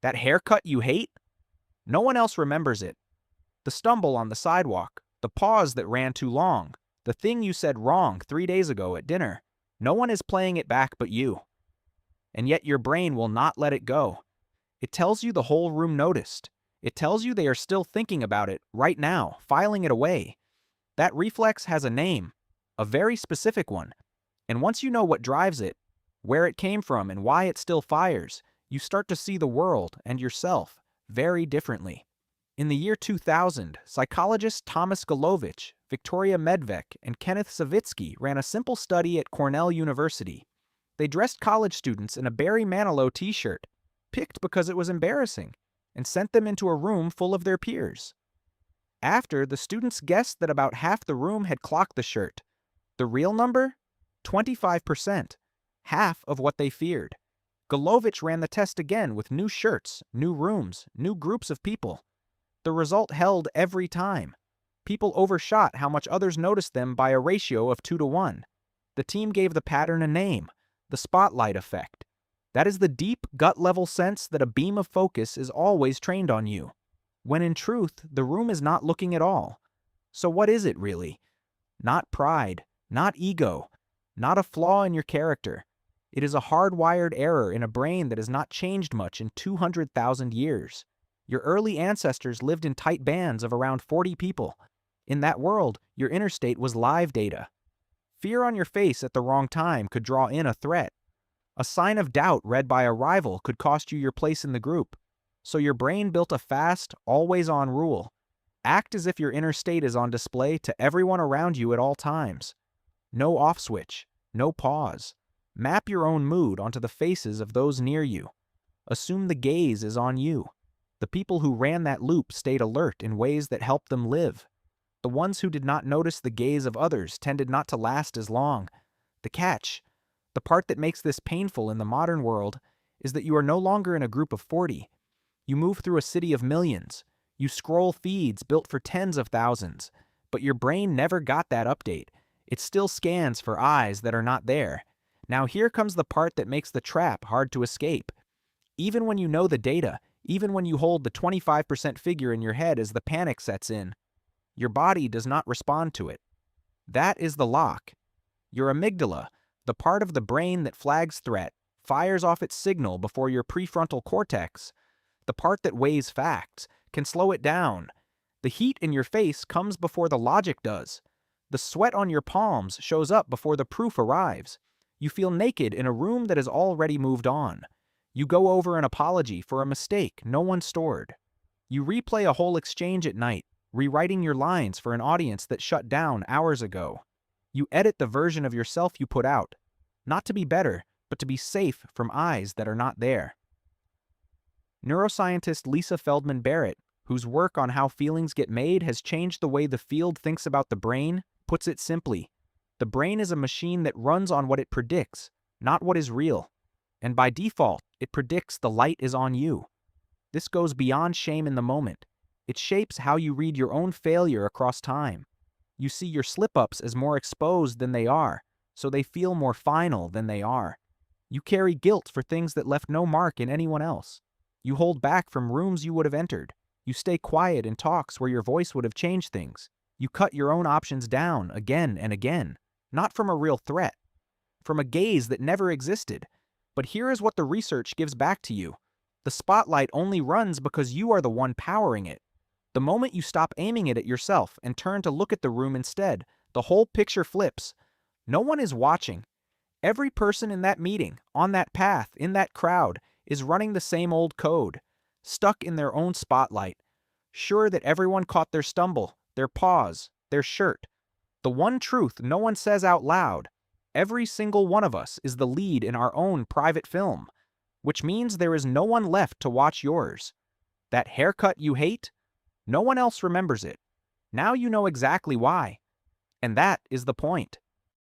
That haircut you hate? No one else remembers it. The stumble on the sidewalk, the pause that ran too long, the thing you said wrong 3 days ago at dinner. No one is playing it back but you. And yet your brain will not let it go. It tells you the whole room noticed. It tells you they are still thinking about it right now, filing it away. That reflex has a name, a very specific one. And once you know what drives it, where it came from and why it still fires, you start to see the world and yourself very differently. In the year 2000, psychologists Thomas Gilovich, Victoria Medvec, and Kenneth Savitsky ran a simple study at Cornell University. They dressed college students in a Barry Manilow t-shirt, picked because it was embarrassing, and sent them into a room full of their peers. After, the students guessed that about half the room had clocked the shirt. The real number? 25%, half of what they feared. Gilovich ran the test again with new shirts, new rooms, new groups of people. The result held every time. People overshot how much others noticed them by a ratio of 2-to-1. The team gave the pattern a name, the spotlight effect. That is the deep, gut-level sense that a beam of focus is always trained on you, when in truth, the room is not looking at all. So what is it really? Not pride, not ego, not a flaw in your character. It is a hardwired error in a brain that has not changed much in 200,000 years. Your early ancestors lived in tight bands of around 40 people. In that world, your inner state was live data. Fear on your face at the wrong time could draw in a threat. A sign of doubt read by a rival could cost you your place in the group. So your brain built a fast, always-on rule. Act as if your inner state is on display to everyone around you at all times. No off switch, no pause. Map your own mood onto the faces of those near you. Assume the gaze is on you. The people who ran that loop stayed alert in ways that helped them live. The ones who did not notice the gaze of others tended not to last as long. The catch, the part that makes this painful in the modern world, is that you are no longer in a group of 40. You move through a city of millions. You scroll feeds built for tens of thousands. But your brain never got that update. It still scans for eyes that are not there. Now here comes the part that makes the trap hard to escape. Even when you know the data, even when you hold the 25% figure in your head as the panic sets in, your body does not respond to it. That is the lock. Your amygdala, the part of the brain that flags threat, fires off its signal before your prefrontal cortex, the part that weighs facts, can slow it down. The heat in your face comes before the logic does. The sweat on your palms shows up before the proof arrives. You feel naked in a room that has already moved on. You go over an apology for a mistake no one stored. You replay a whole exchange at night, rewriting your lines for an audience that shut down hours ago. You edit the version of yourself you put out, not to be better, but to be safe from eyes that are not there. Neuroscientist Lisa Feldman Barrett, whose work on how feelings get made has changed the way the field thinks about the brain, puts it simply: the brain is a machine that runs on what it predicts, not what is real. And by default, it predicts the light is on you. This goes beyond shame in the moment. It shapes how you read your own failure across time. You see your slip-ups as more exposed than they are, so they feel more final than they are. You carry guilt for things that left no mark in anyone else. You hold back from rooms you would have entered. You stay quiet in talks where your voice would have changed things. You cut your own options down again and again, not from a real threat, from a gaze that never existed. But here is what the research gives back to you. The spotlight only runs because you are the one powering it. The moment you stop aiming it at yourself and turn to look at the room instead, the whole picture flips. No one is watching. Every person in that meeting, on that path, in that crowd, is running the same old code, stuck in their own spotlight, sure that everyone caught their stumble, their pause, their shirt. The one truth no one says out loud: every single one of us is the lead in our own private film, which means there is no one left to watch yours. That haircut you hate? No one else remembers it. Now you know exactly why. And that is the point.